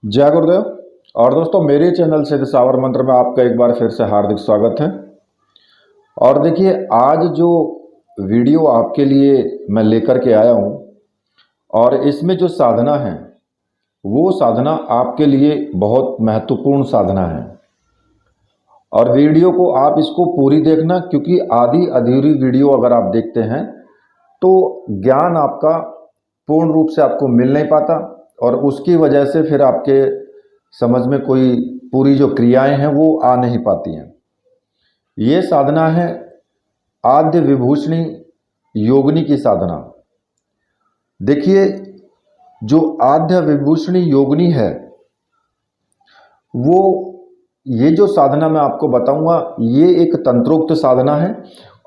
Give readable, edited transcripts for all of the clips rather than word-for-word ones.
जय गुरुदेव। और दोस्तों, मेरे चैनल सिद्ध सावर मंत्र में आपका एक बार फिर से हार्दिक स्वागत है। और देखिए, आज जो वीडियो आपके लिए मैं लेकर के आया हूँ और इसमें जो साधना है वो साधना आपके लिए बहुत महत्वपूर्ण साधना है। और वीडियो को आप इसको पूरी देखना, क्योंकि आधी अधूरी वीडियो अगर आप देखते हैं तो ज्ञान आपका पूर्ण रूप से आपको मिल नहीं पाता और उसकी वजह से फिर आपके समझ में कोई पूरी जो क्रियाएं हैं वो आ नहीं पाती हैं। ये साधना है आद्य विभूषणी योगिनी की साधना। देखिए, जो आद्य विभूषणी योगिनी है वो ये जो साधना मैं आपको बताऊंगा ये एक तंत्रोक्त साधना है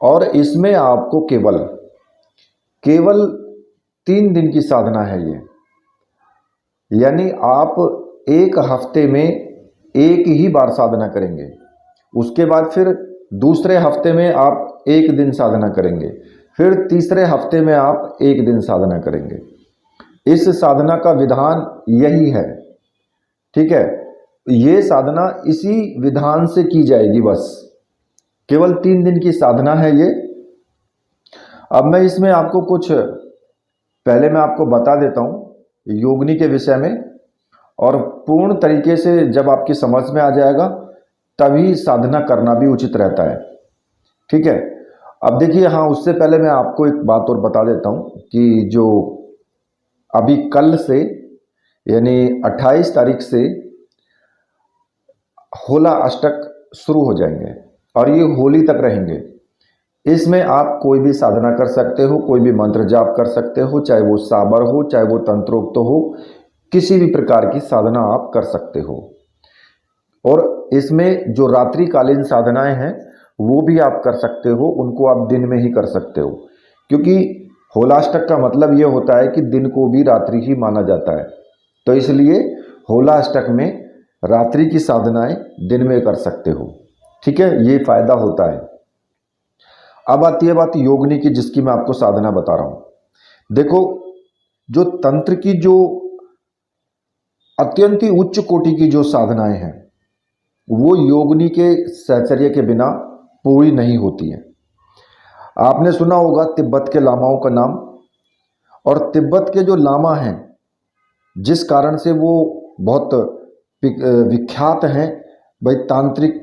और इसमें आपको केवल 3 दिन की साधना है ये। यानी आप एक हफ्ते में एक ही बार साधना करेंगे, उसके बाद फिर दूसरे हफ्ते में आप एक दिन साधना करेंगे, फिर तीसरे हफ्ते में आप एक दिन साधना करेंगे। इस साधना का विधान यही है, ठीक है। ये साधना इसी विधान से की जाएगी, बस केवल 3 दिन की साधना है ये। अब मैं इसमें आपको कुछ पहले मैं आपको बता देता हूँ योगिनी के विषय में, और पूर्ण तरीके से जब आपकी समझ में आ जाएगा तभी साधना करना भी उचित रहता है, ठीक है। अब देखिए, हाँ, उससे पहले मैं आपको एक बात और बता देता हूँ कि जो अभी कल से यानी 28 तारीख से होला अष्टक शुरू हो जाएंगे और ये होली तक रहेंगे। इसमें आप कोई भी साधना कर सकते हो, कोई भी मंत्र जाप कर सकते हो, चाहे वो साबर हो चाहे वो तंत्रोक्त हो, किसी भी प्रकार की साधना आप कर सकते हो। और इसमें जो रात्रिकालीन साधनाएं हैं वो भी आप कर सकते हो, उनको आप दिन में ही कर सकते हो, क्योंकि होलाष्टक का मतलब ये होता है कि दिन को भी रात्रि ही माना जाता है। तो इसलिए होलाष्टक में रात्रि की साधनाएं दिन में कर सकते हो, ठीक है, ये फायदा होता है। अब आती है बात योगिनी की, जिसकी मैं आपको साधना बता रहा हूं। देखो, जो तंत्र की जो अत्यंत ही उच्च कोटि की जो साधनाएं हैं वो योगिनी के सहचर्य के बिना पूरी नहीं होती हैं। आपने सुना होगा तिब्बत के लामाओं का नाम, और तिब्बत के जो लामा हैं जिस कारण से वो बहुत विख्यात हैं भाई, तांत्रिक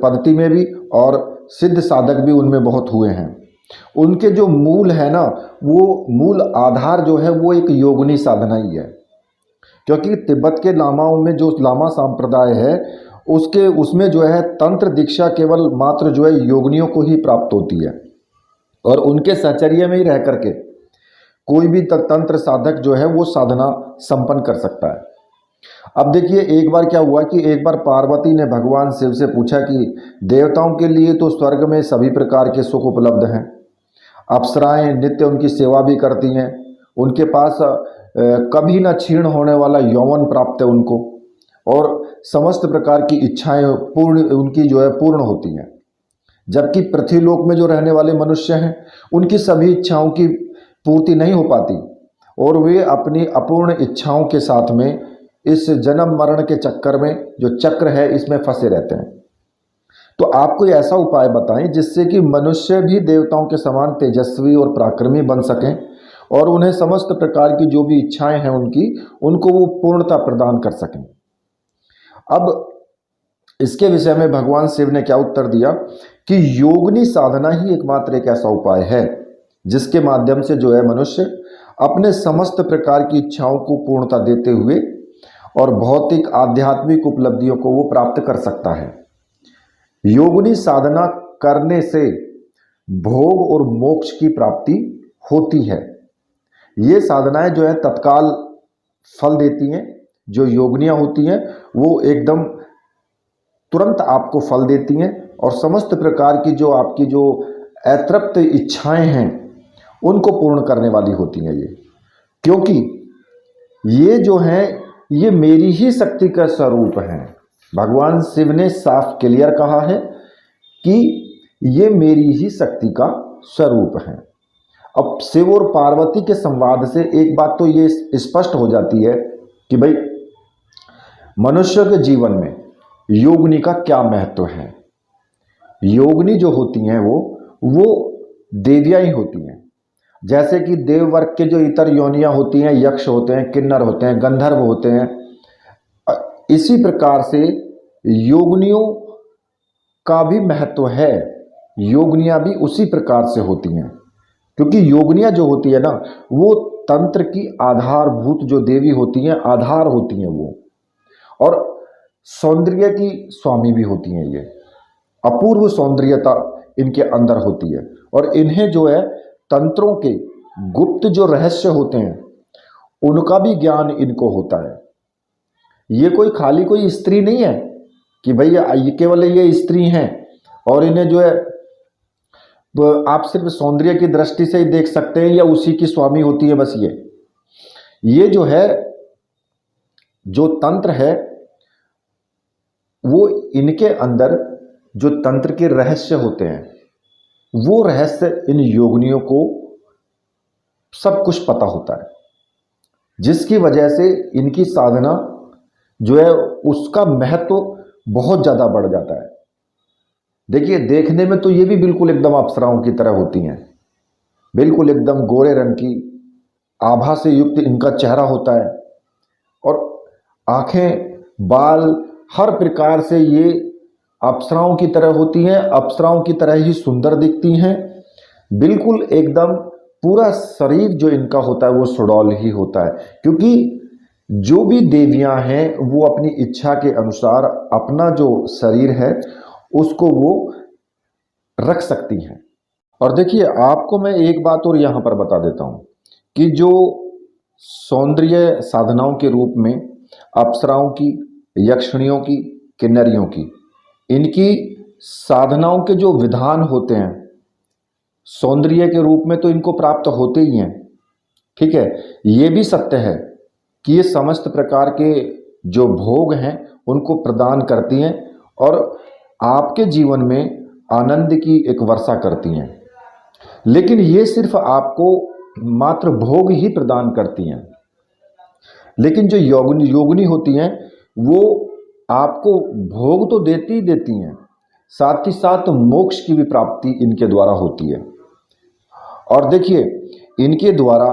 पद्धति में भी और सिद्ध साधक भी उनमें बहुत हुए हैं। उनके जो मूल है ना, वो मूल आधार जो है वो एक योगिनी साधना ही है, क्योंकि तिब्बत के लामाओं में जो लामा संप्रदाय है उसमें जो है तंत्र दीक्षा केवल मात्र जो है योगिनियों को ही प्राप्त होती है, और उनके साहचर्य में ही रह करके कोई भी तंत्र साधक जो है वो साधना संपन्न कर सकता है। अब देखिए, एक बार क्या हुआ कि एक बार पार्वती ने भगवान शिव से पूछा कि देवताओं के लिए तो स्वर्ग में सभी प्रकार के सुख उपलब्ध हैं, अप्सराएं नित्य उनकी सेवा भी करती हैं, उनके पास कभी न क्षीण होने वाला यौवन प्राप्त है उनको, और समस्त प्रकार की इच्छाएं उनकी जो है पूर्ण होती हैं। जबकि पृथ्वीलोक में जो रहने वाले मनुष्य हैं उनकी सभी इच्छाओं की पूर्ति नहीं हो पाती और वे अपनी अपूर्ण इच्छाओं के साथ में इस जन्म मरण के चक्कर में जो चक्र है इसमें फंसे रहते हैं। तो आप कोई ऐसा उपाय बताएं जिससे कि मनुष्य भी देवताओं के समान तेजस्वी और पराक्रमी बन सकें और उन्हें समस्त प्रकार की जो भी इच्छाएं हैं उनको वो पूर्णता प्रदान कर सकें। अब इसके विषय में भगवान शिव ने क्या उत्तर दिया कि योगिनी साधना ही एकमात्र एक ऐसा उपाय है जिसके माध्यम से जो है मनुष्य अपने समस्त प्रकार की इच्छाओं को पूर्णता देते हुए और भौतिक आध्यात्मिक उपलब्धियों को वो प्राप्त कर सकता है। योगिनी साधना करने से भोग और मोक्ष की प्राप्ति होती है। ये साधनाएं जो है तत्काल फल देती हैं। जो योगिनियां होती हैं वो एकदम तुरंत आपको फल देती हैं और समस्त प्रकार की जो आपकी जो अतृप्त इच्छाएं हैं उनको पूर्ण करने वाली होती हैं ये, क्योंकि ये जो है ये मेरी ही शक्ति का स्वरूप है। भगवान शिव ने साफ क्लियर कहा है कि ये मेरी ही शक्ति का स्वरूप है। अब शिव और पार्वती के संवाद से एक बात तो ये स्पष्ट हो जाती है कि भाई मनुष्य के जीवन में योगिनी का क्या महत्व है। योगिनी जो होती हैं वो देवियाँ ही होती हैं। जैसे कि देव वर्ग के जो इतर योनियां होती हैं, यक्ष होते हैं, किन्नर होते हैं, गंधर्व होते हैं, इसी प्रकार से योगिनियों का भी महत्व है। योगिनियां भी उसी प्रकार से होती हैं, क्योंकि योगिनियां जो होती है ना, वो तंत्र की आधारभूत जो देवी होती हैं, आधार होती हैं वो, और सौंदर्य की स्वामी भी होती हैं। ये अपूर्व सौंदर्यता इनके अंदर होती है, और इन्हें जो है तंत्रों के गुप्त जो रहस्य होते हैं उनका भी ज्ञान इनको होता है। ये कोई खाली कोई स्त्री नहीं है कि भैया ये केवल ये स्त्री हैं और इन्हें जो है आप सिर्फ सौंदर्य की दृष्टि से ही देख सकते हैं या उसी की स्वामी होती है बस। ये जो है जो तंत्र है वो इनके अंदर जो तंत्र के रहस्य होते हैं वो रहस्य इन योगिनियों को सब कुछ पता होता है, जिसकी वजह से इनकी साधना जो है उसका महत्व बहुत ज़्यादा बढ़ जाता है। देखिए, देखने में तो ये भी बिल्कुल एकदम अप्सराओं की तरह होती हैं, बिल्कुल एकदम गोरे रंग की आभा से युक्त इनका चेहरा होता है, और आंखें, बाल हर प्रकार से ये अप्सराओं की तरह होती हैं, अप्सराओं की तरह ही सुंदर दिखती हैं। बिल्कुल एकदम पूरा शरीर जो इनका होता है वो सुडौल ही होता है, क्योंकि जो भी देवियां हैं वो अपनी इच्छा के अनुसार अपना जो शरीर है उसको वो रख सकती हैं। और देखिए, आपको मैं एक बात और यहाँ पर बता देता हूँ कि जो सौंदर्य साधनाओं के रूप में अप्सराओं की, यक्षिणियों की, किन्नरियों की, इनकी साधनाओं के जो विधान होते हैं सौंदर्य के रूप में तो इनको प्राप्त होते ही हैं, ठीक है। ये भी सत्य है कि ये समस्त प्रकार के जो भोग हैं उनको प्रदान करती हैं और आपके जीवन में आनंद की एक वर्षा करती हैं। लेकिन ये सिर्फ आपको मात्र भोग ही प्रदान करती हैं, लेकिन जो योगिनी होती हैं वो आपको भोग तो देती ही देती हैं, साथ ही साथ मोक्ष की भी प्राप्ति इनके द्वारा होती है। और देखिए, इनके द्वारा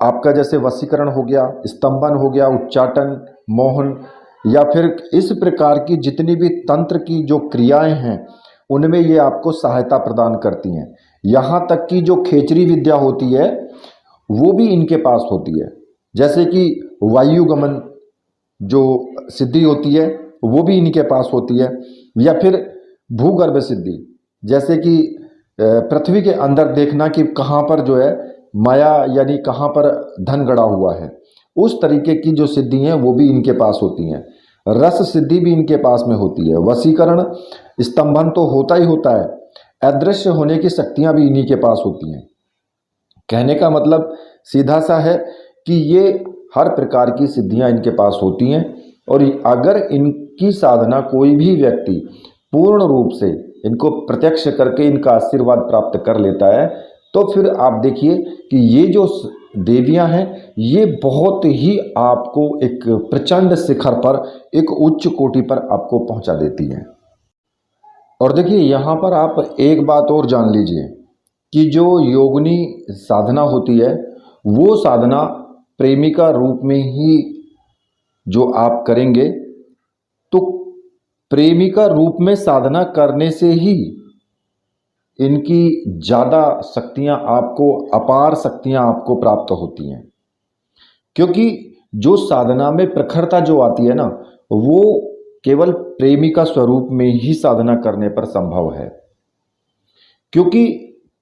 आपका जैसे वशीकरण हो गया, स्तंभन हो गया, उच्चाटन, मोहन, या फिर इस प्रकार की जितनी भी तंत्र की जो क्रियाएं हैं उनमें ये आपको सहायता प्रदान करती हैं। यहाँ तक कि जो खेचरी विद्या होती है वो भी इनके पास होती है, जैसे कि वायुगमन जो सिद्धि होती है वो भी इनके पास होती है, या फिर भूगर्भ सिद्धि, जैसे कि पृथ्वी के अंदर देखना कि कहाँ पर जो है माया यानी कहाँ पर धन गड़ा हुआ है, उस तरीके की जो सिद्धि हैं वो भी इनके पास होती हैं। रस सिद्धि भी इनके पास में होती है। वशीकरण, स्तंभन तो होता ही होता है, अदृश्य होने की शक्तियाँ भी इन्हीं के पास होती हैं। कहने का मतलब सीधा सा है कि ये हर प्रकार की सिद्धियां इनके पास होती हैं, और अगर इनकी साधना कोई भी व्यक्ति पूर्ण रूप से इनको प्रत्यक्ष करके इनका आशीर्वाद प्राप्त कर लेता है तो फिर आप देखिए कि ये जो देवियां हैं ये बहुत ही आपको एक प्रचंड शिखर पर, एक उच्च कोटि पर आपको पहुंचा देती हैं। और देखिए, यहाँ पर आप एक बात और जान लीजिए कि जो योगिनी साधना होती है वो साधना प्रेमिका रूप में ही जो आप करेंगे, तो प्रेमिका रूप में साधना करने से ही इनकी ज़्यादा शक्तियाँ आपको, अपार शक्तियाँ आपको प्राप्त होती हैं। क्योंकि जो साधना में प्रखरता जो आती है ना, वो केवल प्रेमिका स्वरूप में ही साधना करने पर संभव है। क्योंकि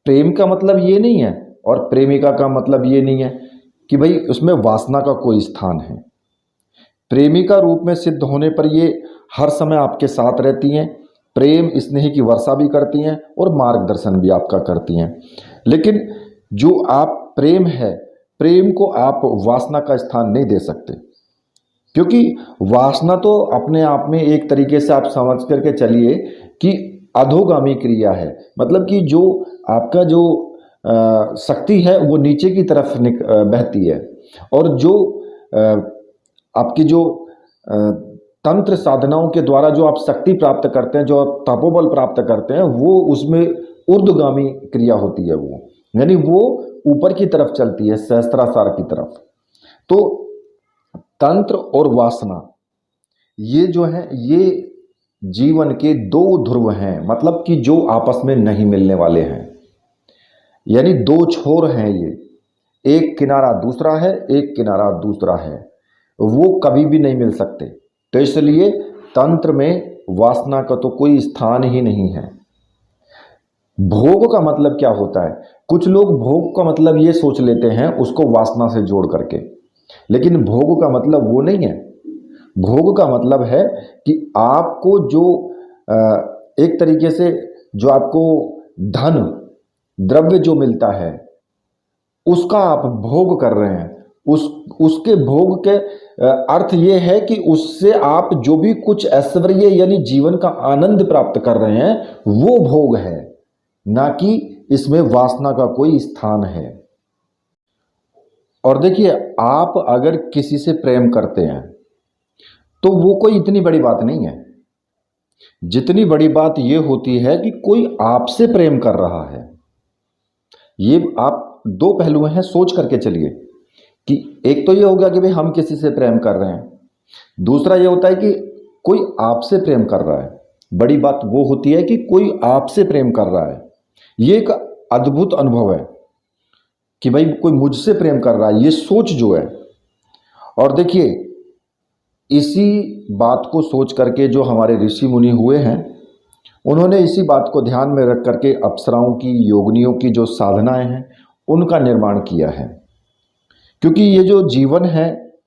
प्रेम का मतलब ये नहीं है और प्रेमिका का मतलब ये नहीं है कि भाई उसमें वासना का कोई स्थान है। प्रेमिका रूप में सिद्ध होने पर ये हर समय आपके साथ रहती हैं, प्रेम स्नेह की वर्षा भी करती हैं और मार्गदर्शन भी आपका करती हैं। लेकिन जो आप प्रेम है, प्रेम को आप वासना का स्थान नहीं दे सकते, क्योंकि वासना तो अपने आप में एक तरीके से आप समझ करके चलिए कि अधोगामी क्रिया है। मतलब कि जो आपका जो शक्ति है वो नीचे की तरफ बहती है, और जो आपकी जो तंत्र साधनाओं के द्वारा जो आप शक्ति प्राप्त करते हैं, जो आप तपोबल प्राप्त करते हैं, वो उसमें ऊर्ध्वगामी क्रिया होती है, वो यानी वो ऊपर की तरफ चलती है, सहस्त्रासार की तरफ। तो तंत्र और वासना ये जो है, ये जीवन के दो ध्रुव हैं, मतलब कि जो आपस में नहीं मिलने वाले हैं, यानी दो छोर हैं ये, एक किनारा दूसरा है, एक किनारा दूसरा है, वो कभी भी नहीं मिल सकते। तो इसलिए तंत्र में वासना का तो कोई स्थान ही नहीं है। भोग का मतलब क्या होता है? कुछ लोग भोग का मतलब ये सोच लेते हैं उसको वासना से जोड़ करके, लेकिन भोग का मतलब वो नहीं है। भोग का मतलब है कि आपको जो एक तरीके से जो आपको धन द्रव्य जो मिलता है उसका आप भोग कर रहे हैं, उसके भोग के अर्थ ये है कि उससे आप जो भी कुछ ऐश्वर्य यानी जीवन का आनंद प्राप्त कर रहे हैं वो भोग है, ना कि इसमें वासना का कोई स्थान है। और देखिए, आप अगर किसी से प्रेम करते हैं तो वो कोई इतनी बड़ी बात नहीं है। जितनी बड़ी बात ये होती है कि कोई आपसे प्रेम कर रहा है। ये आप दो पहलू हैं, सोच करके चलिए कि एक तो ये हो गया कि भाई हम किसी से प्रेम कर रहे हैं, दूसरा ये होता है कि कोई आपसे प्रेम कर रहा है। बड़ी बात वो होती है कि कोई आपसे प्रेम कर रहा है। ये एक अद्भुत अनुभव है कि भाई कोई मुझसे प्रेम कर रहा है, ये सोच जो है। और देखिए, इसी बात को सोच करके जो हमारे ऋषि मुनि हुए हैं, उन्होंने इसी बात को ध्यान में रख करके अप्सराओं की, योगिनियों की जो साधनाएं हैं उनका निर्माण किया है। क्योंकि ये जो जीवन है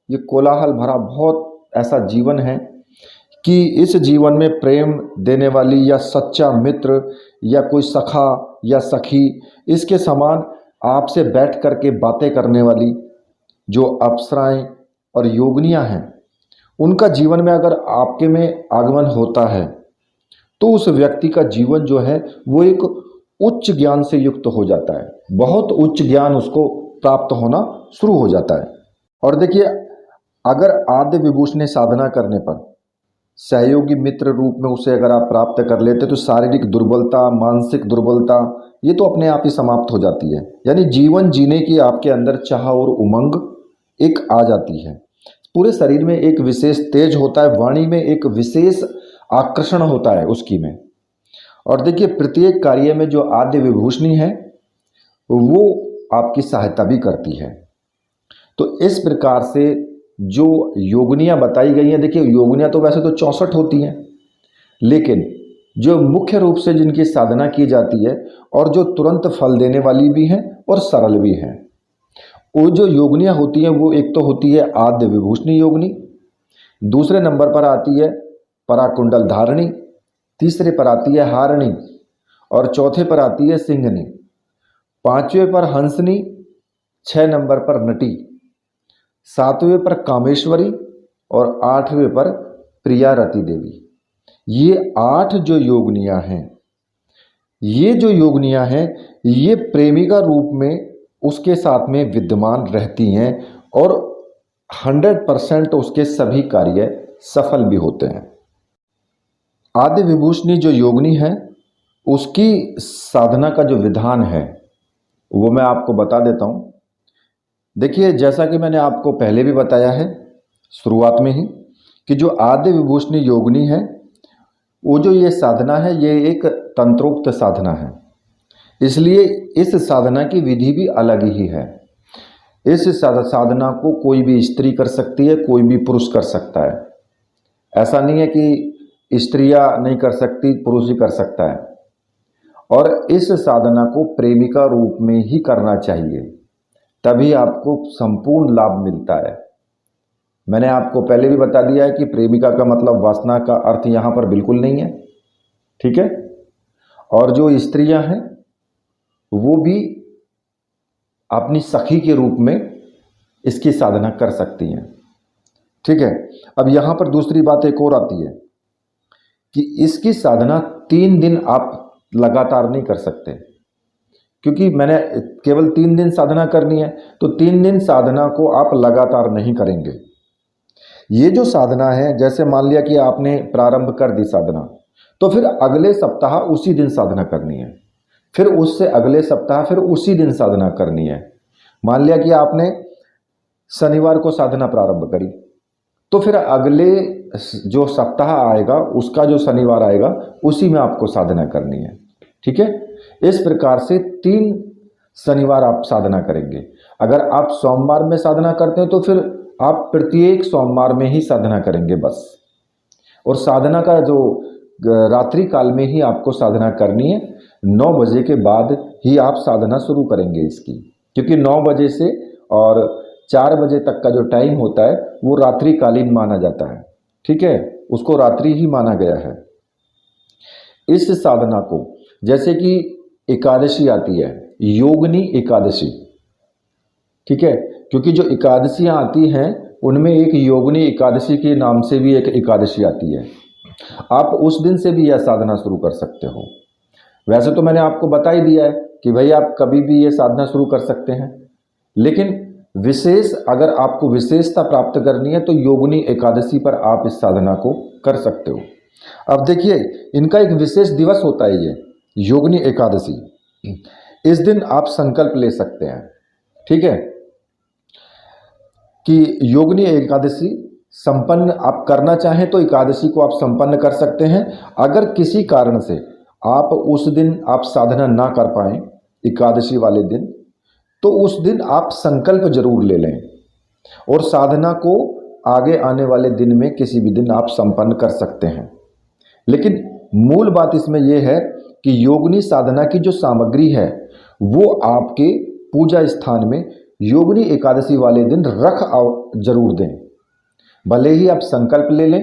ये कोलाहल भरा बहुत ऐसा जीवन है कि इस जीवन में प्रेम देने वाली या सच्चा मित्र या कोई सखा या सखी, इसके समान आपसे बैठ करके बातें करने वाली जो अप्सराएं और योगिनियां हैं, उनका जीवन में अगर आपके में आगमन होता है तो उस व्यक्ति का जीवन जो है वो एक उच्च ज्ञान से युक्त हो जाता है। बहुत उच्च ज्ञान उसको प्राप्त होना शुरू हो जाता है। और देखिए, अगर आद्य विभूषण साधना करने पर सहयोगी मित्र रूप में उसे अगर आप प्राप्त कर लेते तो शारीरिक दुर्बलता, मानसिक दुर्बलता ये तो अपने आप ही समाप्त हो जाती है। यानी जीवन जीने की आपके अंदर चाह और उमंग एक आ जाती है। पूरे शरीर में एक विशेष तेज होता है, वाणी में एक विशेष आकर्षण होता है उसकी में। और देखिए, प्रत्येक कार्य में जो आद्य विभूषणी है वो आपकी सहायता भी करती है। तो इस प्रकार से जो योगिनियाँ बताई गई हैं, देखिए योगिनियाँ तो वैसे तो 64 होती हैं, लेकिन जो मुख्य रूप से जिनकी साधना की जाती है और जो तुरंत फल देने वाली भी हैं और सरल भी हैं, वो जो योगिनियाँ होती हैं वो एक तो होती है आद्य विभूषणी योगिनी, दूसरे नंबर पर आती है पराकुंडल धारणी, तीसरे पर आती है हारणी और चौथे पर आती है सिंहनी, पांचवें पर हंसनी, 6 नंबर पर नटी, 7वें पर कामेश्वरी और 8वें पर प्रिया रति देवी। ये 8 जो योगिनियाँ हैं, ये जो योगिनियाँ हैं ये प्रेमिका रूप में उसके साथ में विद्यमान रहती हैं और 100% उसके सभी कार्य सफल भी होते हैं। आद्य विभूषणी जो योगिनी है उसकी साधना का जो विधान है वो मैं आपको बता देता हूँ। देखिए, जैसा कि मैंने आपको पहले भी बताया है शुरुआत में ही कि जो आद्य विभूषणी योगिनी है वो जो ये साधना है ये एक तंत्रोक्त साधना है, इसलिए इस साधना की विधि भी अलग ही है। इस साधना को कोई भी स्त्री कर सकती है, कोई भी पुरुष कर सकता है। ऐसा नहीं है कि स्त्रियां नहीं कर सकती, पुरुष ही कर सकता है। और इस साधना को प्रेमिका रूप में ही करना चाहिए, तभी आपको संपूर्ण लाभ मिलता है। मैंने आपको पहले भी बता दिया है कि प्रेमिका का मतलब वासना का अर्थ यहाँ पर बिल्कुल नहीं है, ठीक है। और जो स्त्रियां हैं वो भी अपनी सखी के रूप में इसकी साधना कर सकती हैं, ठीक है। अब यहाँ पर दूसरी बात एक और आती है कि इसकी साधना 3 दिन आप लगातार नहीं कर सकते, क्योंकि मैंने केवल 3 दिन साधना करनी है तो 3 दिन साधना को आप लगातार नहीं करेंगे। ये जो साधना है, जैसे मान लिया कि आपने प्रारंभ कर दी साधना, तो फिर अगले सप्ताह उसी दिन साधना करनी है, फिर उससे अगले सप्ताह फिर उसी दिन साधना करनी है। मान लिया कि आपने शनिवार को साधना प्रारंभ करी, तो फिर अगले जो सप्ताह आएगा उसका जो शनिवार आएगा उसी में आपको साधना करनी है। ठीक है, इस प्रकार से 3 शनिवार आप साधना करेंगे। अगर आप सोमवार में साधना करते हैं तो फिर आप प्रत्येक सोमवार में ही साधना करेंगे बस। और साधना का जो रात्रि काल में ही आपको साधना करनी है, 9 बजे के बाद ही आप साधना शुरू करेंगे इसकी, क्योंकि 9 बजे से और 4 बजे तक का जो टाइम होता है वो रात्रिकालीन माना जाता है। ठीक है, उसको रात्रि ही माना गया है। इस साधना को, जैसे कि एकादशी आती है, योगिनी एकादशी, ठीक है, क्योंकि जो एकादशियां आती हैं उनमें एक योगिनी एकादशी के नाम से भी एक एकादशी आती है। आप उस दिन से भी यह साधना शुरू कर सकते हो। वैसे तो मैंने आपको बता ही दिया है कि भाई आप कभी भी ये साधना शुरू कर सकते हैं, लेकिन विशेष अगर आपको विशेषता प्राप्त करनी है तो योगिनी एकादशी पर आप इस साधना को कर सकते हो। अब देखिए, इनका एक विशेष दिवस होता है ये योगिनी एकादशी। इस दिन आप संकल्प ले सकते हैं, ठीक है, कि योगिनी एकादशी संपन्न आप करना चाहें तो एकादशी को आप संपन्न कर सकते हैं। अगर किसी कारण से आप उस दिन आप साधना ना कर पाएं एकादशी वाले दिन, तो उस दिन आप संकल्प जरूर ले लें और साधना को आगे आने वाले दिन में किसी भी दिन आप संपन्न कर सकते हैं। लेकिन मूल बात इसमें यह है कि योगिनी साधना की जो सामग्री है वो आपके पूजा स्थान में योगिनी एकादशी वाले दिन रख जरूर दें। भले ही आप संकल्प ले लें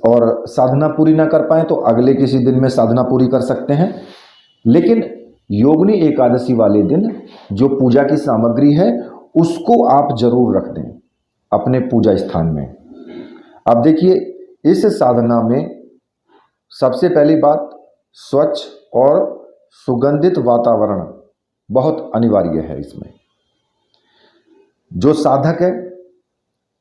और साधना पूरी ना कर पाएं तो अगले किसी दिन में साधना पूरी कर सकते हैं, लेकिन योगिनी एकादशी वाले दिन जो पूजा की सामग्री है उसको आप जरूर रख दें अपने पूजा स्थान में। अब देखिए, इस साधना में सबसे पहली बात स्वच्छ और सुगंधित वातावरण बहुत अनिवार्य है। इसमें जो साधक है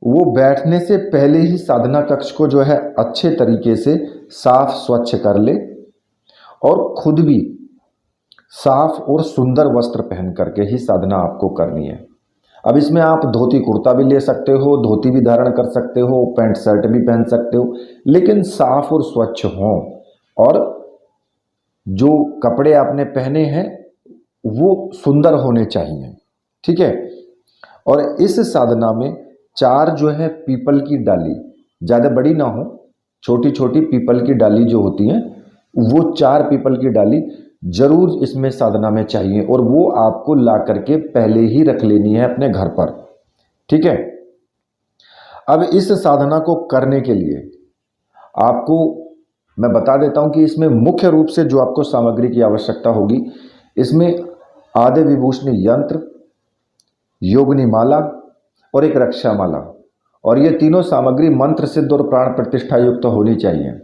वो बैठने से पहले ही साधना कक्ष को जो है अच्छे तरीके से साफ स्वच्छ कर ले और खुद भी साफ और सुंदर वस्त्र पहन करके ही साधना आपको करनी है। अब इसमें आप धोती कुर्ता भी ले सकते हो, धोती भी धारण कर सकते हो, पैंट शर्ट भी पहन सकते हो, लेकिन साफ और स्वच्छ हों और जो कपड़े आपने पहने हैं वो सुंदर होने चाहिए। ठीक है, और इस साधना में 4 जो है पीपल की डाली, ज़्यादा बड़ी ना हो, छोटी छोटी पीपल की डाली जो होती हैं वो 4 पीपल की डाली जरूर इसमें साधना में चाहिए और वो आपको ला करके पहले ही रख लेनी है अपने घर पर। ठीक है, अब इस साधना को करने के लिए आपको मैं बता देता हूं कि इसमें मुख्य रूप से जो आपको सामग्री की आवश्यकता होगी, इसमें आदि विभूषणी यंत्र, योगिनी माला और एक रक्षा माला, और ये तीनों सामग्री मंत्र सिद्ध और प्राण प्रतिष्ठा युक्त होनी चाहिए।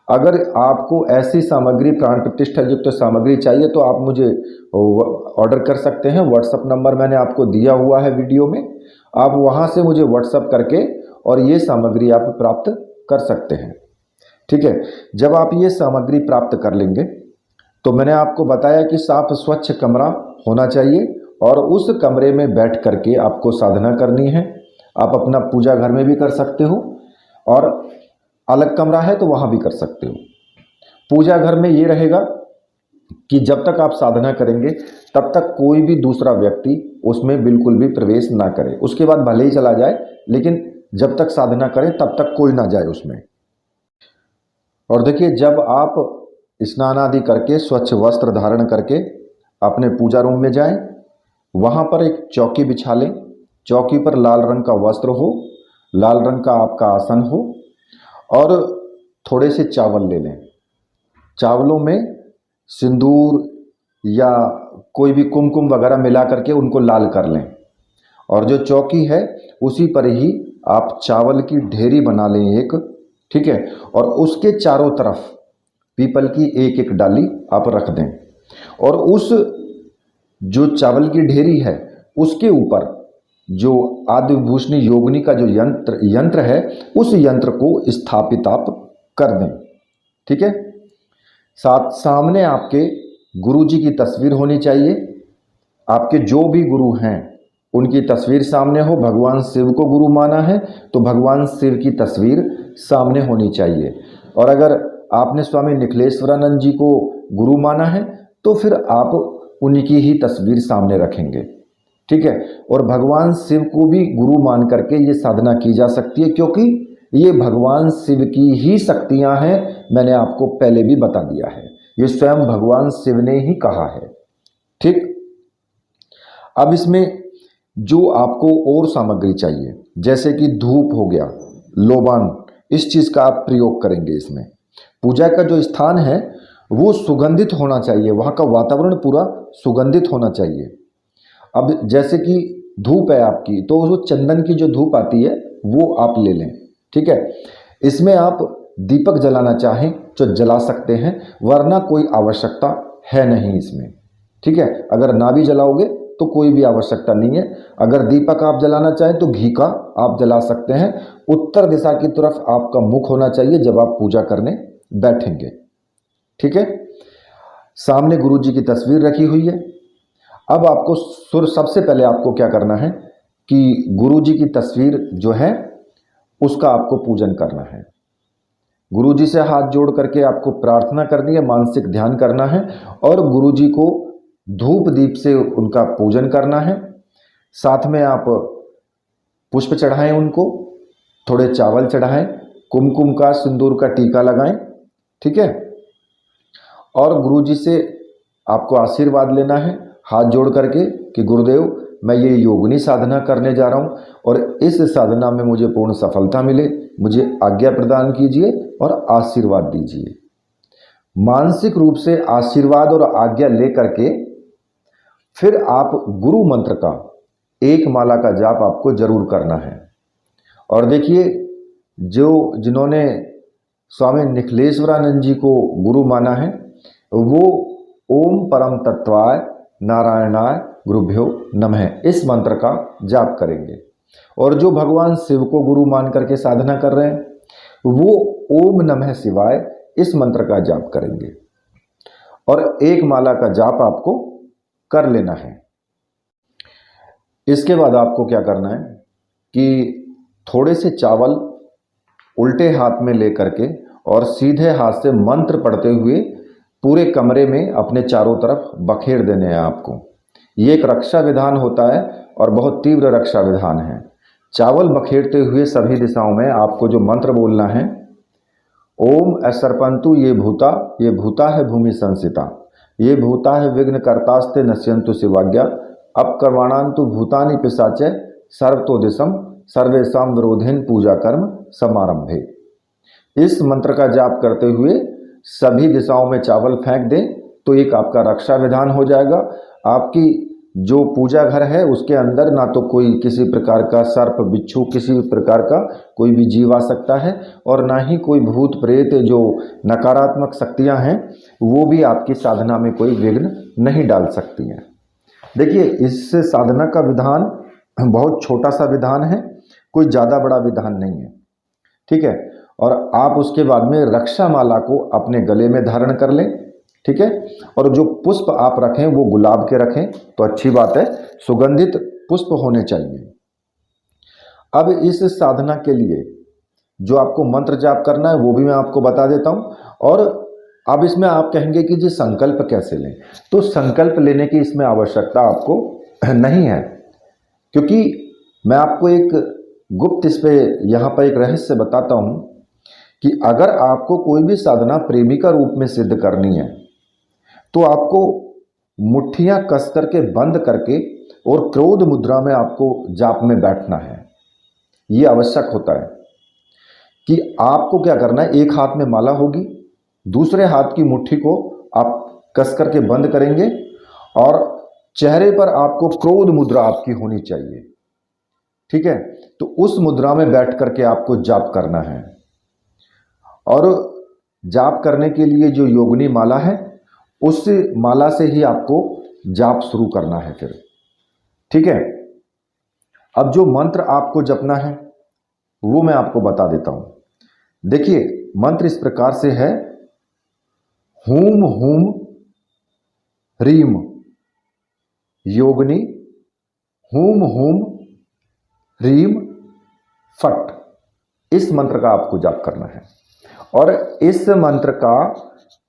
अगर आपको ऐसी सामग्री प्राण प्रतिष्ठा युक्त सामग्री चाहिए तो आप मुझे ऑर्डर कर सकते हैं। व्हाट्सअप नंबर मैंने आपको दिया हुआ है वीडियो में, आप वहां से मुझे व्हाट्सअप करके और ये सामग्री आप प्राप्त कर सकते हैं। ठीक है, जब आप ये सामग्री प्राप्त कर लेंगे तो मैंने आपको बताया कि साफ स्वच्छ कमरा होना चाहिए और उस कमरे में बैठ करके आपको साधना करनी है। आप अपना पूजा घर में भी कर सकते हो और अलग कमरा है तो वहाँ भी कर सकते हो। पूजा घर में ये रहेगा कि जब तक आप साधना करेंगे तब तक कोई भी दूसरा व्यक्ति उसमें बिल्कुल भी प्रवेश ना करे। उसके बाद भले ही चला जाए, लेकिन जब तक साधना करें तब तक कोई ना जाए उसमें। और देखिए, जब आप स्नान आदि करके स्वच्छ वस्त्र धारण करके अपने पूजा रूम में जाएं, वहाँ पर एक चौकी बिछा लें। चौकी पर लाल रंग का वस्त्र हो, लाल रंग का आपका आसन हो और थोड़े से चावल ले लें। चावलों में सिंदूर या कोई भी कुमकुम वगैरह मिला करके उनको लाल कर लें और जो चौकी है उसी पर ही आप चावल की ढेरी बना लें एक। ठीक है, और उसके चारों तरफ पीपल की एक एक डाली आप रख दें और उस जो चावल की ढेरी है उसके ऊपर जो आदि विभूषणी योगिनी का जो यंत्र है, उस यंत्र को स्थापित आप कर दें। ठीक है। सामने आपके गुरु जी की तस्वीर होनी चाहिए। आपके जो भी गुरु हैं उनकी तस्वीर सामने हो। भगवान शिव को गुरु माना है तो भगवान शिव की तस्वीर सामने होनी चाहिए। और अगर आपने स्वामी निखिलेश्वरानंद जी को गुरु माना है तो फिर आप उनकी ही तस्वीर सामने रखेंगे। ठीक है। और भगवान शिव को भी गुरु मान करके ये साधना की जा सकती है, क्योंकि ये भगवान शिव की ही शक्तियां हैं। मैंने आपको पहले भी बता दिया है, ये स्वयं भगवान शिव ने ही कहा है। ठीक। अब इसमें जो आपको और सामग्री चाहिए, जैसे कि धूप हो गया, लोबान, इस चीज़ का आप प्रयोग करेंगे। इसमें पूजा का जो स्थान है वो सुगंधित होना चाहिए, वहाँ का वातावरण पूरा सुगंधित होना चाहिए। अब जैसे कि धूप है आपकी, तो वो चंदन की जो धूप आती है वो आप ले लें। ठीक है। इसमें आप दीपक जलाना चाहें तो जला सकते हैं, वरना कोई आवश्यकता है नहीं इसमें। ठीक है। अगर ना भी जलाओगे तो कोई भी आवश्यकता नहीं है। अगर दीपक आप जलाना चाहें तो घी का आप जला सकते हैं। उत्तर दिशा की तरफ आपका मुख होना चाहिए जब आप पूजा करने बैठेंगे। ठीक है। सामने गुरु जी की तस्वीर रखी हुई है। अब आपको सबसे पहले आपको क्या करना है कि गुरु जी की तस्वीर जो है उसका आपको पूजन करना है। गुरु जी से हाथ जोड़ करके आपको प्रार्थना करनी है, मानसिक ध्यान करना है और गुरु जी को धूप दीप से उनका पूजन करना है। साथ में आप पुष्प चढ़ाएं, उनको थोड़े चावल चढ़ाएं, कुमकुम का सिंदूर का टीका लगाएं। ठीक है। और गुरु जी से आपको आशीर्वाद लेना है हाथ जोड़ करके कि गुरुदेव, मैं ये योगिनी साधना करने जा रहा हूँ और इस साधना में मुझे पूर्ण सफलता मिले, मुझे आज्ञा प्रदान कीजिए और आशीर्वाद दीजिए। मानसिक रूप से आशीर्वाद और आज्ञा ले करके फिर आप गुरु मंत्र का एक माला का जाप आपको जरूर करना है। और देखिए, जिन्होंने स्वामी निखिलेश्वरानंद जी को गुरु माना है वो ओम परम तत्वाय नारायणाय गुरुभ्यो नमः इस मंत्र का जाप करेंगे। और जो भगवान शिव को गुरु मान करके साधना कर रहे हैं वो ओम नमः शिवाय इस मंत्र का जाप करेंगे और एक माला का जाप आपको कर लेना है। इसके बाद आपको क्या करना है कि थोड़े से चावल उल्टे हाथ में लेकर के और सीधे हाथ से मंत्र पढ़ते हुए पूरे कमरे में अपने चारों तरफ बखेर देने हैं आपको। ये एक रक्षा विधान होता है और बहुत तीव्र रक्षा विधान है। चावल बखेरते हुए सभी दिशाओं में आपको जो मंत्र बोलना है, ओम असर्पंतु ये भूता है भूमि संसिता, ये भूता है विघ्न कर्तास्ते नश्यंतु शिवाज्ञा, अपकर्वाणांतु भूतानि पिशाचे सर्वतो दिशम सर्वेशम विरोधेन पूजा कर्म समारंभे। इस मंत्र का जाप करते हुए सभी दिशाओं में चावल फेंक दें तो एक आपका रक्षा विधान हो जाएगा। आपकी जो पूजा घर है उसके अंदर ना तो कोई किसी प्रकार का सर्प बिच्छू किसी भी प्रकार का कोई भी जीव आ सकता है और ना ही कोई भूत प्रेत जो नकारात्मक शक्तियां हैं वो भी आपकी साधना में कोई विघ्न नहीं डाल सकती हैं। देखिए, इस साधना का विधान बहुत छोटा सा विधान है, कोई ज़्यादा बड़ा विधान नहीं है। ठीक है। और आप उसके बाद में रक्षा माला को अपने गले में धारण कर लें। ठीक है। और जो पुष्प आप रखें वो गुलाब के रखें तो अच्छी बात है, सुगंधित पुष्प होने चाहिए। अब इस साधना के लिए जो आपको मंत्र जाप करना है वो भी मैं आपको बता देता हूँ। और अब इसमें आप कहेंगे कि जी संकल्प कैसे लें, तो संकल्प लेने की इसमें आवश्यकता आपको नहीं है, क्योंकि मैं आपको एक गुप्त इस पे यहाँ पर एक रहस्य बताता हूँ कि अगर आपको कोई भी साधना प्रेमी का रूप में सिद्ध करनी है तो आपको मुट्ठियां कस करके बंद करके और क्रोध मुद्रा में आपको जाप में बैठना है। ये आवश्यक होता है कि आपको क्या करना है, एक हाथ में माला होगी, दूसरे हाथ की मुट्ठी को आप कस करके बंद करेंगे और चेहरे पर आपको क्रोध मुद्रा आपकी होनी चाहिए। ठीक है। तो उस मुद्रा में बैठ करके आपको जाप करना है और जाप करने के लिए जो योगिनी माला है उस माला से ही आपको जाप शुरू करना है फिर। ठीक है। अब जो मंत्र आपको जपना है वो मैं आपको बता देता हूं। देखिए मंत्र इस प्रकार से है, हूम हूम ह्रीम योगिनी हूम हूम ह्रीम फट। इस मंत्र का आपको जाप करना है और इस मंत्र का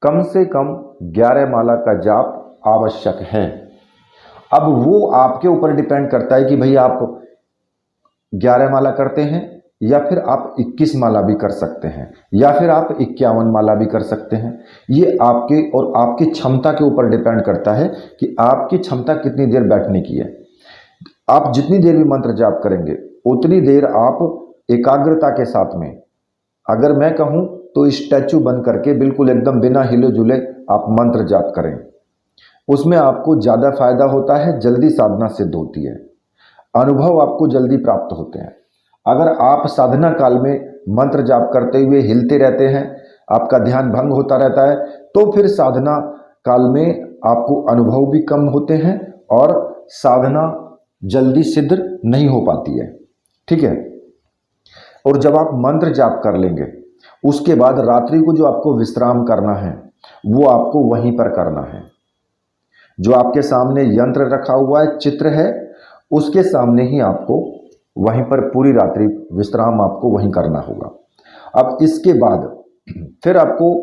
कम से कम 11 माला का जाप आवश्यक है। अब वो आपके ऊपर डिपेंड करता है कि भाई आप 11 माला करते हैं या फिर आप 21 माला भी कर सकते हैं या फिर आप 51 माला भी कर सकते हैं। ये आपके और आपकी क्षमता के ऊपर डिपेंड करता है कि आपकी क्षमता कितनी देर बैठने की है। आप जितनी देर भी मंत्र जाप करेंगे उतनी देर आप एकाग्रता के साथ में, अगर मैं कहूं तो स्टैचू बन करके बिल्कुल एकदम बिना हिले जुले आप मंत्र जाप करें, उसमें आपको ज़्यादा फायदा होता है, जल्दी साधना सिद्ध होती है, अनुभव आपको जल्दी प्राप्त होते हैं। अगर आप साधना काल में मंत्र जाप करते हुए हिलते रहते हैं, आपका ध्यान भंग होता रहता है, तो फिर साधना काल में आपको अनुभव भी कम होते हैं और साधना जल्दी सिद्ध नहीं हो पाती है। ठीक है। और जब आप मंत्र जाप कर लेंगे उसके बाद रात्रि को जो आपको विश्राम करना है वो आपको वहीं पर करना है। जो आपके सामने यंत्र रखा हुआ है, चित्र है, उसके सामने ही आपको वहीं पर पूरी रात्रि विश्राम आपको वहीं करना होगा। अब इसके बाद फिर आपको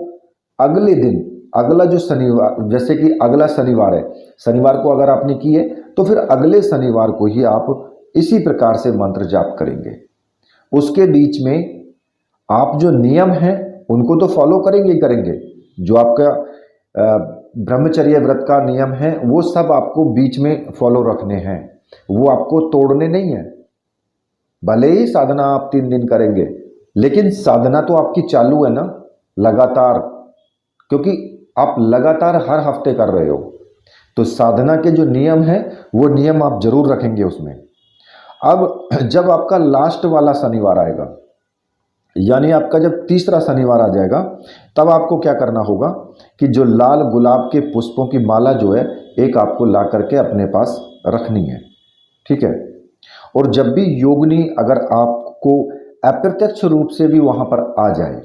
अगले दिन, अगला जो शनिवार, जैसे कि अगला शनिवार है, शनिवार को अगर आपने की है तो फिर अगले शनिवार को ही आप इसी प्रकार से मंत्र जाप करेंगे। उसके बीच में आप जो नियम हैं उनको तो फॉलो करेंगे ही करेंगे। जो आपका ब्रह्मचर्य व्रत का नियम है वो सब आपको बीच में फॉलो रखने हैं, वो आपको तोड़ने नहीं है। भले ही साधना आप 3 दिन करेंगे लेकिन साधना तो आपकी चालू है ना लगातार, क्योंकि आप लगातार हर हफ्ते कर रहे हो, तो साधना के जो नियम है वो नियम आप जरूर रखेंगे उसमें। अब जब आपका लास्ट वाला शनिवार आएगा, यानी आपका जब तीसरा शनिवार आ जाएगा, तब आपको क्या करना होगा कि जो लाल गुलाब के पुष्पों की माला जो है एक आपको ला करके अपने पास रखनी है। ठीक है। और जब भी योगिनी अगर आपको अप्रत्यक्ष रूप से भी वहां पर आ जाए,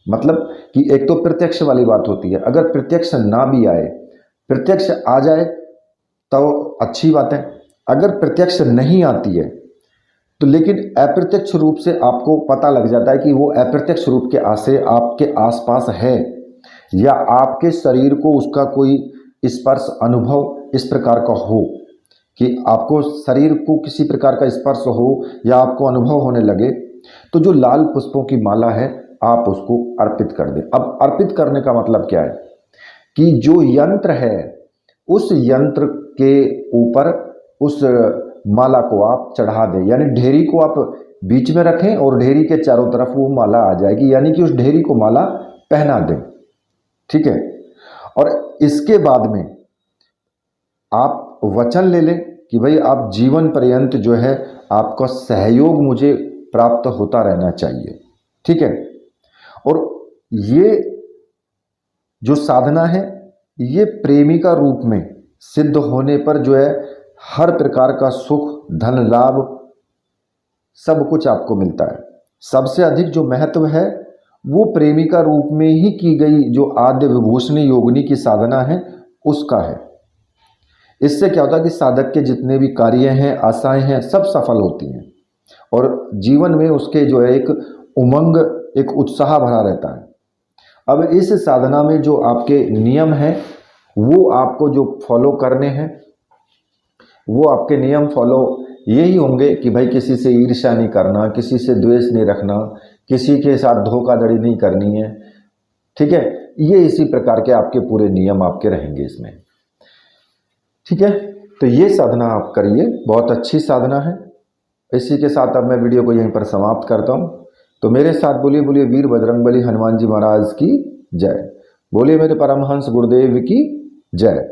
मतलब कि एक तो प्रत्यक्ष वाली बात होती है, अगर प्रत्यक्ष ना भी आए, प्रत्यक्ष आ जाए तो अच्छी बात है, अगर प्रत्यक्ष नहीं आती है तो लेकिन अप्रत्यक्ष रूप से आपको पता लग जाता है कि वो अप्रत्यक्ष रूप के आसे आपके आसपास है या आपके शरीर को उसका कोई स्पर्श अनुभव इस प्रकार का हो कि आपको शरीर को किसी प्रकार का स्पर्श हो या आपको अनुभव होने लगे, तो जो लाल पुष्पों की माला है आप उसको अर्पित कर दें। अब अर्पित करने का मतलब क्या है कि जो यंत्र है उस यंत्र के ऊपर उस माला को आप चढ़ा दें, यानी ढेरी को आप बीच में रखें और ढेरी के चारों तरफ वो माला आ जाएगी, यानी कि उस ढेरी को माला पहना दें। ठीक है। और इसके बाद में आप वचन ले लें कि भाई आप जीवन पर्यंत जो है आपका सहयोग मुझे प्राप्त होता रहना चाहिए। ठीक है। और ये जो साधना है ये प्रेमिका रूप में सिद्ध होने पर जो है हर प्रकार का सुख, धन लाभ सब कुछ आपको मिलता है। सबसे अधिक जो महत्व है वो प्रेमिका रूप में ही की गई जो आद्य विभूषणी योगिनी की साधना है उसका है। इससे क्या होता है कि साधक के जितने भी कार्य हैं, आशाएं हैं, सब सफल होती हैं और जीवन में उसके जो है एक उमंग, एक उत्साह भरा रहता है। अब इस साधना में जो आपके नियम हैं वो आपको जो फॉलो करने हैं, वो आपके नियम फॉलो यही होंगे कि भाई किसी से ईर्ष्या नहीं करना, किसी से द्वेष नहीं रखना, किसी के साथ धोखाधड़ी नहीं करनी है। ठीक है। ये इसी प्रकार के आपके पूरे नियम आपके रहेंगे इसमें। ठीक है। तो ये साधना आप करिए, बहुत अच्छी साधना है। इसी के साथ अब मैं वीडियो को यहीं पर समाप्त करता हूँ। तो मेरे साथ बोलिए बोलिए वीर बजरंगबली हनुमान जी महाराज की जय, बोलिए मेरे परमहंस गुरुदेव की जय।